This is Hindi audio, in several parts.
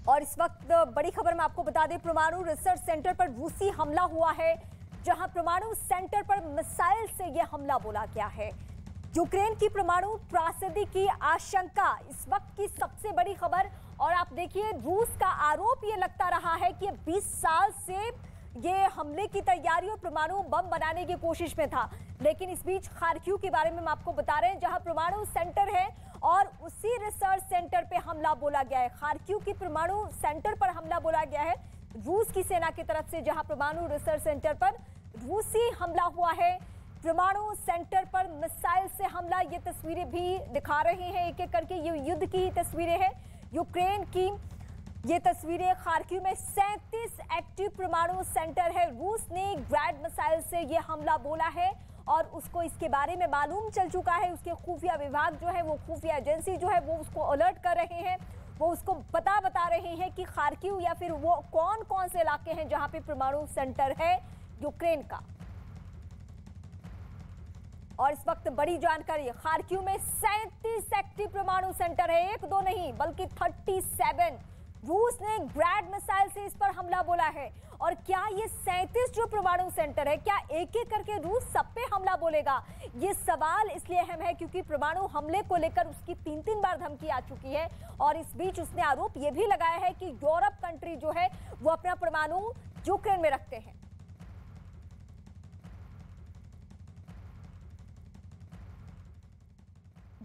और इस वक्त बड़ी खबर मैं आपको बता दें, परमाणु रिसर्च सेंटर पर रूसी हमला हुआ है, जहां परमाणु सेंटर पर मिसाइल से यह हमला बोला गया है। यूक्रेन की परमाणु त्रासदी की आशंका इस वक्त की सबसे बड़ी खबर। और आप देखिए, रूस का आरोप यह लगता रहा है कि 20 साल से ये हमले की तैयारी और परमाणु बम बनाने की कोशिश में था। लेकिन इस बीच खार्किव के बारे में हम आपको बता रहे हैं, जहां परमाणु सेंटर है और उसी रिसर्च सेंटर पे हमला बोला गया है। खार्किव की परमाणु सेंटर पर हमला बोला गया है रूस की सेना की तरफ से, जहां परमाणु रिसर्च सेंटर पर रूसी हमला हुआ है। परमाणु सेंटर पर मिसाइल से हमला, ये तस्वीरें भी दिखा रहे हैं एक एक करके। ये युद्ध की तस्वीरें हैं यूक्रेन की। ये तस्वीरें खार्किव में 37 एक्टिव परमाणु सेंटर है। रूस ने ग्रैड मिसाइल से ये हमला बोला है और उसको इसके बारे में मालूम चल चुका है। उसके खुफिया विभाग जो है, वो खुफिया एजेंसी जो है, वो उसको अलर्ट कर रहे हैं, वो उसको बता रहे हैं कि खार्किव या फिर वो कौन कौन से इलाके हैं जहां पे परमाणु सेंटर है यूक्रेन का। और इस वक्त बड़ी जानकारी, खार्किव में 37 एक्टिव परमाणु सेंटर है, एक दो नहीं बल्कि 37। रूस ने ग्रैड मिसाइल से इस पर हमला बोला है। और क्या ये 37 जो परमाणु सेंटर है, क्या एक एक करके रूस सब पे हमला बोलेगा? ये सवाल इसलिए अहम है क्योंकि परमाणु हमले को लेकर उसकी 3 बार धमकी आ चुकी है। और इस बीच उसने आरोप यह भी लगाया है कि यूरोप कंट्री जो है वो अपना परमाणु यूक्रेन में रखते हैं।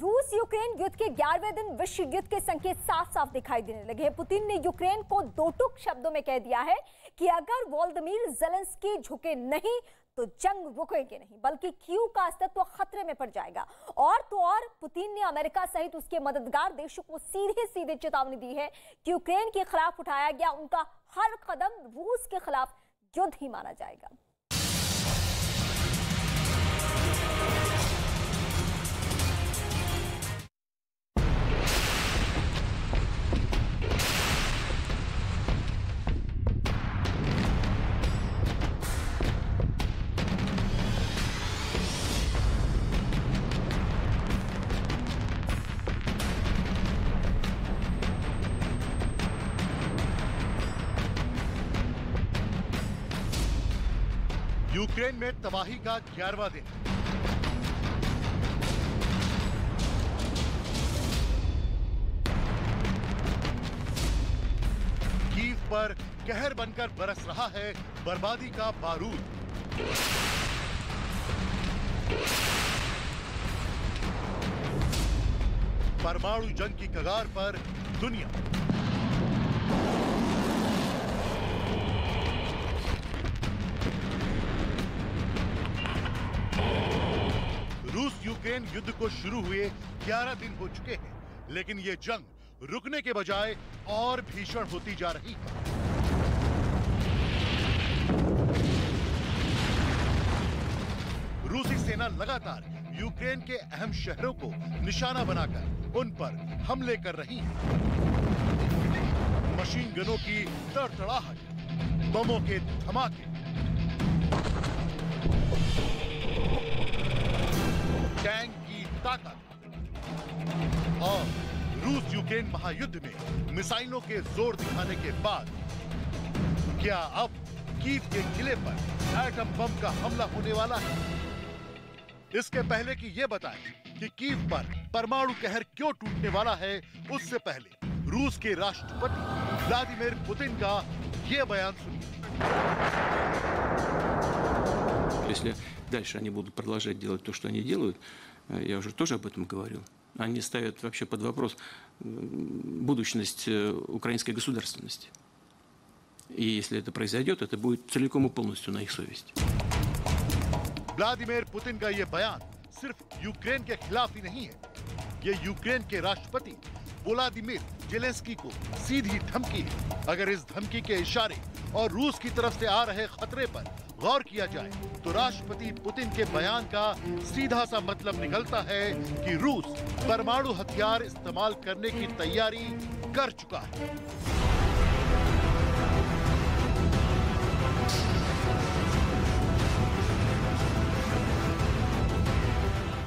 रूस यूक्रेन युद्ध के 11वें दिन विश्व युद्ध के संकेत साफ साफ दिखाई देने लगे हैं। पुतिन ने यूक्रेन को दो टूक शब्दों में कह दिया है कि अगर वोलोदिमीर ज़ेलेंस्की झुके नहीं तो जंग रुकेगी नहीं, बल्कि कीव का अस्तित्व खतरे में पड़ जाएगा। और तो और पुतिन ने अमेरिका सहित उसके मददगार देशों को सीधे चेतावनी दी है कि यूक्रेन के खिलाफ उठाया गया उनका हर कदम रूस के खिलाफ युद्ध ही माना जाएगा। यूक्रेन में तबाही का 11वां दिन। कीव पर कहर बनकर बरस रहा है बर्बादी का बारूद। परमाणु जंग की कगार पर दुनिया। रूस यूक्रेन युद्ध को शुरू हुए 11 दिन हो चुके हैं, लेकिन ये जंग रुकने के बजाय और भीषण होती जा रही है। रूसी सेना लगातार यूक्रेन के अहम शहरों को निशाना बनाकर उन पर हमले कर रही है। मशीन गनों की तड़तड़ाहट, बमों के धमाके, टैंक की ताकत और रूस यूक्रेन महायुद्ध में मिसाइलों के जोर दिखाने के बाद क्या अब कीव के किले पर एटम बम का हमला होने वाला है? इसके पहले कि ये बताएं कि कीव पर परमाणु कहर क्यों टूटने वाला है, उससे पहले रूस के राष्ट्रपति व्लादिमीर पुतिन का ये बयान सुनिए। Если дальше они будут продолжать делать то, что они делают, я уже тоже об этом говорил, они ставят вообще под вопрос будущность украинской государственности. И если это произойдет, это будет целиком и полностью на их совести. व्लादिमीर पुतिन का ये बयान सिर्फ यूक्रेन के खिलाफ ही नहीं है, ये यूक्रेन के राष्ट्रपति वोलोदिमीर ज़ेलेंस्की को सीधी धमकी है। अगर इस धमकी के इशारे और रूस की तरफ से आ रहे खतरे पर गौर किया जाए तो राष्ट्रपति पुतिन के बयान का सीधा सा मतलब निकलता है कि रूस परमाणु हथियार इस्तेमाल करने की तैयारी कर चुका है।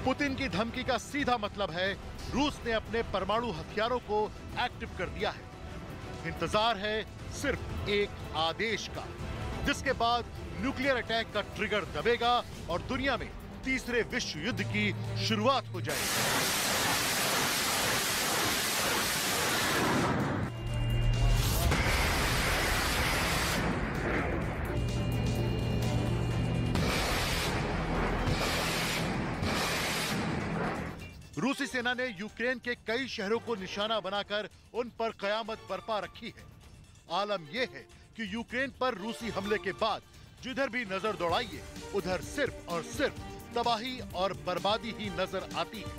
पुतिन की धमकी का सीधा मतलब है रूस ने अपने परमाणु हथियारों को एक्टिव कर दिया है। इंतजार है सिर्फ एक आदेश का, जिसके बाद न्यूक्लियर अटैक का ट्रिगर दबेगा और दुनिया में तीसरे विश्व युद्ध की शुरुआत हो जाएगी। रूसी सेना ने यूक्रेन के कई शहरों को निशाना बनाकर उन पर कयामत बरपा रखी है। आलम यह है कि यूक्रेन पर रूसी हमले के बाद जिधर भी नजर दौड़ाइए उधर सिर्फ और सिर्फ तबाही और बर्बादी ही नजर आती है।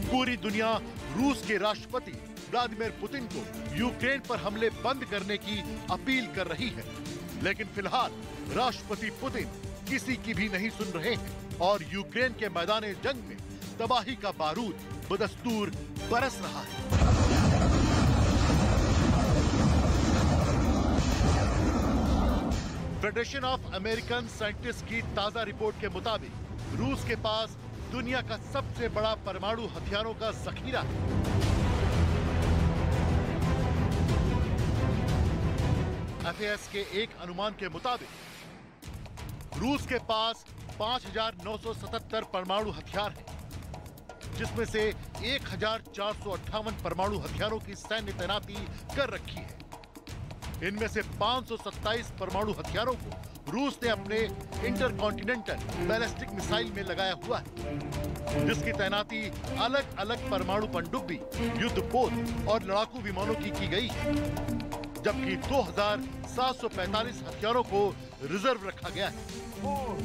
पूरी दुनिया रूस के राष्ट्रपति व्लादिमीर पुतिन को यूक्रेन पर हमले बंद करने की अपील कर रही है, लेकिन फिलहाल राष्ट्रपति पुतिन किसी की भी नहीं सुन रहे हैं और यूक्रेन के मैदान जंग में तबाही का बारूद बदस्तूर बरस रहा है। फेडरेशन ऑफ अमेरिकन साइंटिस्ट की ताजा रिपोर्ट के मुताबिक रूस के पास दुनिया का सबसे बड़ा परमाणु हथियारों का जखीरा है। एफएस के एक अनुमान के मुताबिक रूस के पास 5,977 परमाणु हथियार हैं, जिसमें से 1,458 परमाणु हथियारों की सैन्य तैनाती कर रखी है। इनमें से 527 परमाणु हथियारों को रूस ने अपने इंटरकॉन्टिनेंटल बैलिस्टिक मिसाइल में लगाया हुआ है, जिसकी तैनाती अलग अलग परमाणु पनडुब्बी, युद्धपोत और लड़ाकू विमानों की गई है, जबकि 2,745 हथियारों को रिजर्व रखा गया है।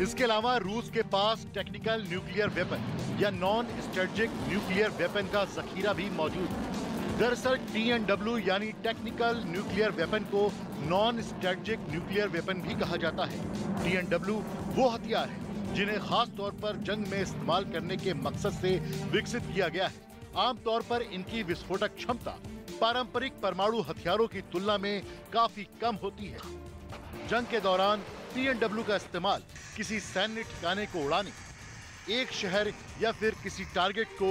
इसके अलावा रूस के पास टेक्निकल न्यूक्लियर वेपन या नॉन स्ट्रेटेजिक न्यूक्लियर वेपन का जखीरा भी मौजूद है। दरअसल TNW यानी टेक्निकल न्यूक्लियर वेपन को नॉन स्ट्रेटेजिक न्यूक्लियर वेपन भी कहा जाता है। TNW वो हथियार है जिन्हें खास तौर पर जंग में इस्तेमाल करने के मकसद से विकसित किया गया है। आमतौर पर इनकी विस्फोटक क्षमता पारंपरिक परमाणु हथियारों की तुलना में काफी कम होती है। जंग के दौरान TNW का इस्तेमाल किसी सैन्य ठिकाने को उड़ाने, एक शहर या फिर किसी टारगेट को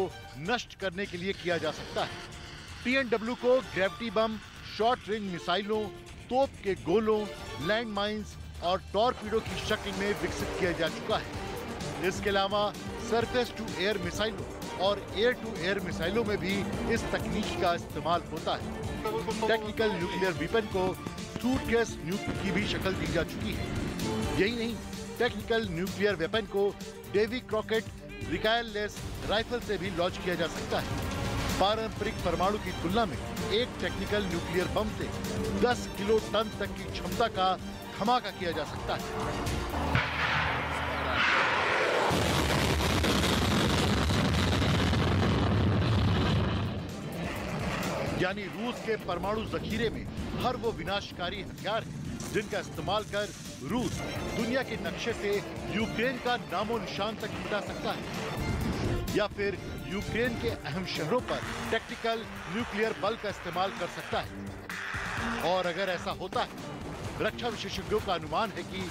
नष्ट करने के लिए किया जा सकता है। TNW को ग्रेविटी बम, शॉर्ट रेंज मिसाइलों, तोप के गोलों, लैंड माइंस और टॉर्पीडो की शक्ल में विकसित किया जा चुका है। इसके अलावा सरफेस टू एयर मिसाइलों और एयर टू एयर मिसाइलों में भी इस तकनीक का इस्तेमाल होता है। टेक्निकल न्यूक्लियर वेपन को सूटकेस न्यूक की भी शक्ल दी जा चुकी है। यही नहीं, टेक्निकल न्यूक्लियर वेपन को Davy Crockett recoilless rifle से भी लॉन्च किया जा सकता है। पारंपरिक परमाणु की तुलना में एक टेक्निकल न्यूक्लियर बम से 10 किलो टन तक की क्षमता का धमाका किया जा सकता है। यानी रूस के परमाणु जखीरे में हर वो विनाशकारी हथियार है जिनका इस्तेमाल कर रूस दुनिया के नक्शे से यूक्रेन का नामो निशान तक मिटा सकता है, या फिर यूक्रेन के अहम शहरों पर टैक्टिकल न्यूक्लियर बल का इस्तेमाल कर सकता है। और अगर ऐसा होता है, रक्षा विशेषज्ञों का अनुमान है कि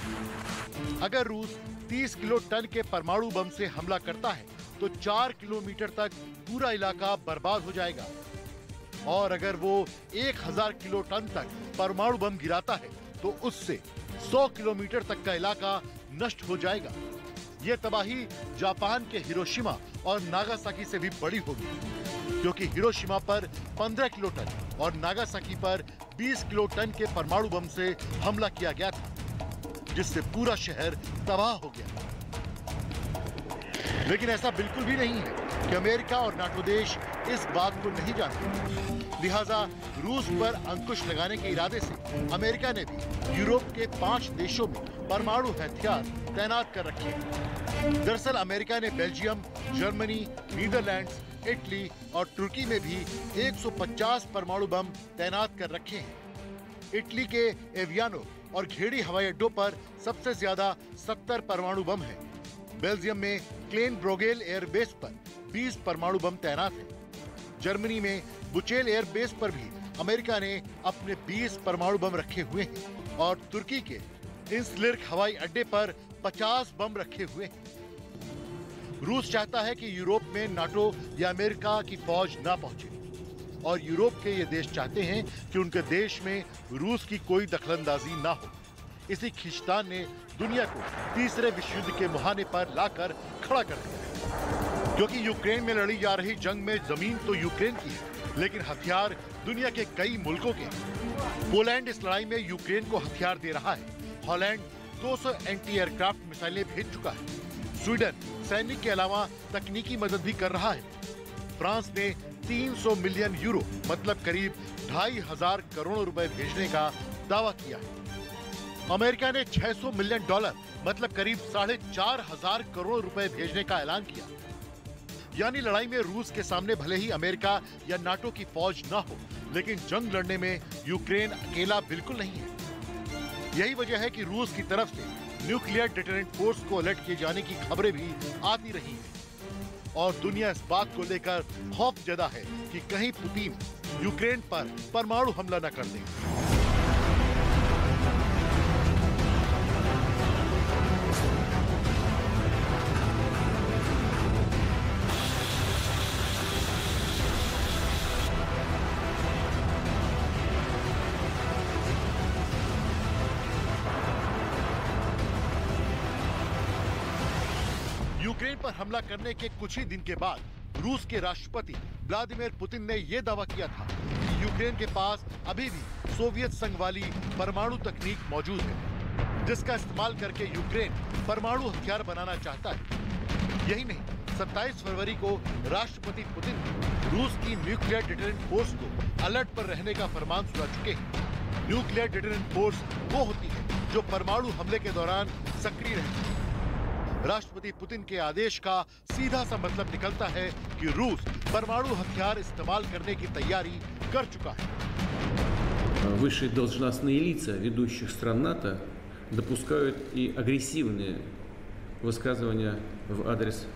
अगर रूस 30 किलो टन के परमाणु बम से हमला करता है तो 4 किलोमीटर तक पूरा इलाका बर्बाद हो जाएगा, और अगर वो 1000 किलो टन तक परमाणु बम गिराता है तो उससे 100 किलोमीटर तक का इलाका नष्ट हो जाएगा। यह तबाही जापान के हिरोशिमा और नागासाकी से भी बड़ी होगी, क्योंकि हिरोशिमा पर 15 किलो टन और नागासाकी पर 20 किलो टन के परमाणु बम से हमला किया गया था, जिससे पूरा शहर तबाह हो गया। लेकिन ऐसा बिल्कुल भी नहीं है कि अमेरिका और नाटो देश इस बात को नहीं जानते। लिहाजा रूस पर अंकुश लगाने के इरादे से अमेरिका ने भी यूरोप के 5 देशों में परमाणु हथियार तैनात कर रखे हैं। दरअसल अमेरिका ने बेल्जियम, जर्मनी, नीदरलैंड्स, इटली और तुर्की में भी 150 परमाणु बम तैनात कर रखे हैं। इटली के एवियानो और घेड़ी हवाई अड्डों पर सबसे ज्यादा 70 परमाणु बम हैं। बेल्जियम में क्लेन ब्रोगेल एयरबेस पर 20 परमाणु बम तैनात हैं। जर्मनी में बुचेल एयरबेस पर भी अमेरिका ने अपने 20 परमाणु बम रखे हुए हैं, और तुर्की के इंसलिर्क हवाई अड्डे पर 50 बम रखे हुए हैं। रूस चाहता है कि यूरोप में नाटो या अमेरिका की फौज ना पहुंचे। और यूरोप के ये देश चाहते हैं कि उनके देश में रूस की कोई दखलंदाजी ना हो। इसी खींचतान ने दुनिया को तीसरे विश्व युद्ध के मुहाने पर लाकर खड़ा कर दिया है। क्योंकि यूक्रेन में लड़ी जा रही जंग में जमीन तो यूक्रेन की है, लेकिन हथियार दुनिया के कई मुल्कों के। पोलैंड इस लड़ाई में यूक्रेन को हथियार दे रहा है। हॉलैंड 200 एंटी एयरक्राफ्ट मिसाइलें भेज चुका है। स्वीडन सैनिक के अलावा तकनीकी मदद भी कर रहा है। फ्रांस ने 300 मिलियन यूरो मतलब करीब 2,500 करोड़ रुपए भेजने का दावा किया है। अमेरिका ने 600 मिलियन डॉलर मतलब करीब 4,500 करोड़ रुपए भेजने का ऐलान किया। यानी लड़ाई में रूस के सामने भले ही अमेरिका या नाटो की फौज न हो, लेकिन जंग लड़ने में यूक्रेन अकेला बिल्कुल नहीं है। यही वजह है कि रूस की तरफ से न्यूक्लियर डिटरेंट फोर्स को अलर्ट किए जाने की खबरें भी आती रही हैं। और दुनिया इस बात को लेकर खौफ जदा है कि कहीं पुतिन यूक्रेन पर परमाणु हमला न कर दे। यूक्रेन पर हमला करने के कुछ ही दिन के बाद रूस के राष्ट्रपति व्लादिमीर पुतिन ने यह दावा किया था कि यूक्रेन के पास अभी भी सोवियत संघ वाली परमाणु तकनीक मौजूद है, जिसका इस्तेमाल करके यूक्रेन परमाणु हथियार बनाना चाहता है। यही नहीं, 27 फरवरी को राष्ट्रपति पुतिन रूस की न्यूक्लियर डिटरेंट फोर्स को अलर्ट पर रहने का फरमान सुना चुके हैं। न्यूक्लियर डिटरेंट फोर्स वो होती है जो परमाणु हमले के दौरान सक्रिय रहती है। राष्ट्रपति पुतिन के आदेश का सीधा सा मतलब निकलता है कि रूस परमाणु हथियार इस्तेमाल करने की तैयारी कर चुका है। Высшие должностные лица ведущих стран НАТО допускают и агрессивные высказывания в адрес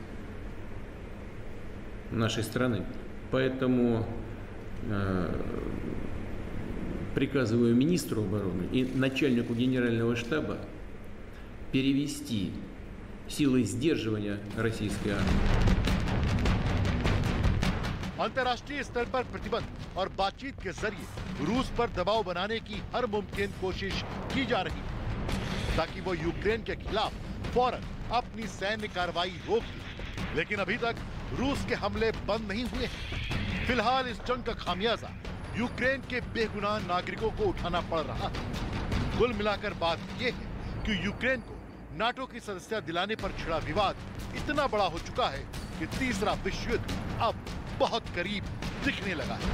нашей страны. Поэтому приказываю министру обороны и начальнику генерального штаба перевести силы сдерживания российской армии. अंतर्राष्ट्रीय स्तर पर प्रतिबंध और बातचीत के जरिए रूस पर दबाव बनाने की हर मुमकिन कोशिश की जा रही है ताकि वो यूक्रेन के खिलाफ फौरन अपनी सैन्य कार्रवाई रोक दे। लेकिन अभी तक रूस के हमले बंद नहीं हुए हैं। फिलहाल इस जंग का खामियाजा यूक्रेन के बेगुनाह नागरिकों को उठाना पड़ रहा है। कुल मिलाकर बात यह है कि यूक्रेन को नाटो की सदस्यता दिलाने पर छिड़ा विवाद इतना बड़ा हो चुका है कि तीसरा विश्व युद्ध अब बहुत करीब दिखने लगा है।